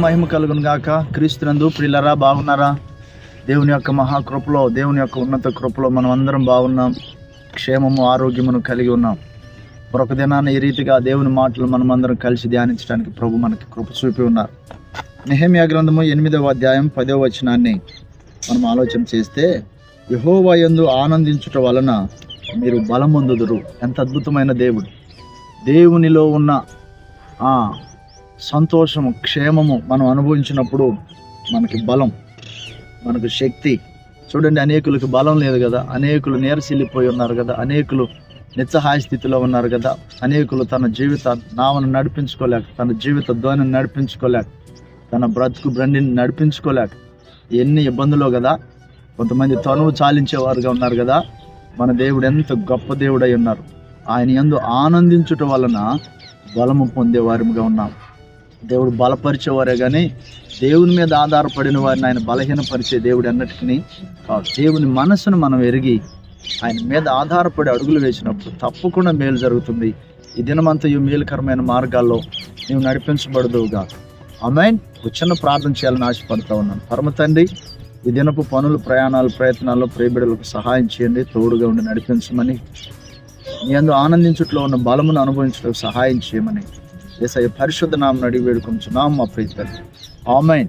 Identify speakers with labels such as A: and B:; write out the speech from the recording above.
A: మహిమ కలుగును గాక. క్రీస్తునందు ప్రియులరా, బాగున్నారా? దేవుని యొక్క మహాకృపలో, దేవుని యొక్క ఉన్నత కృపలో మనం అందరం బాగున్నాం. క్షేమము ఆరోగ్యమును కలిగి ఉన్నాం. మరొక దినాన్ని ఈ రీతిగా దేవుని మాటలు మనం అందరం కలిసి ధ్యానించడానికి ప్రభు మనకి కృప చూపి ఉన్నారు. నెహెమ్యా గ్రంథము 8వ అధ్యాయం 10వ వచనాన్ని మనం ఆలోచన చేస్తే, యెహోవా యందు ఆనందించుట వలన మీరు బలమొందుదురు. ఎంత అద్భుతమైన దేవుడు! దేవునిలో ఉన్న ఆ సంతోషము, క్షేమము మనం అనుభవించినప్పుడు మనకి బలం, మనకు శక్తి. చూడండి, అనేకులకు బలం లేదు కదా, అనేకులు నీరసిల్లిపోయి ఉన్నారు కదా, అనేకులు నిస్సహాయ స్థితిలో ఉన్నారు కదా, అనేకులు తన జీవిత నావను నడిపించుకోలేక, తన జీవిత ధ్వనిని నడిపించుకోలేక, తన బ్రతుకు బండిని నడిపించుకోలేక ఎన్ని ఇబ్బందులో కదా. కొంతమంది తనువు చాలించేవారుగా ఉన్నారు కదా. మన దేవుడు ఎంత గొప్ప దేవుడై ఉన్నారు. ఆయన యందు ఆనందించుట వలన బలము పొందేవారిగా ఉన్నాం. దేవుడు బలపరిచేవారే కానీ దేవుని మీద ఆధారపడిన వారిని ఆయన బలహీనపరిచే దేవుడు అన్నటికీ కాదు. దేవుని మనసును మనం ఎరిగి ఆయన మీద ఆధారపడి అడుగులు వేసినప్పుడు తప్పకుండా మేలు జరుగుతుంది. ఈ దినమంతా ఈ మేలుకరమైన మార్గాల్లో నీవు నడిపించబడదువుగా. ఆమేన్. చిన్న ప్రార్థన చేయాలని ఆశపడతా ఉన్నాను. పరమ తండ్రి, ఈ దినపు పనులు, ప్రయాణాలు, ప్రయత్నాల్లో ప్రియబిడ్డలకు సహాయం చేయండి. తోడుగా ఉండి నడిపించమని, నీ యందు ఆనందించుట్లో ఉన్న బలమును అనుభవించడం సహాయం చేయమని యేసయ్య పరిశుద్ధ నామమున అడిగి వేడుకొంచున్నాము మా ప్రియ తండ్రి. ఆమేన్.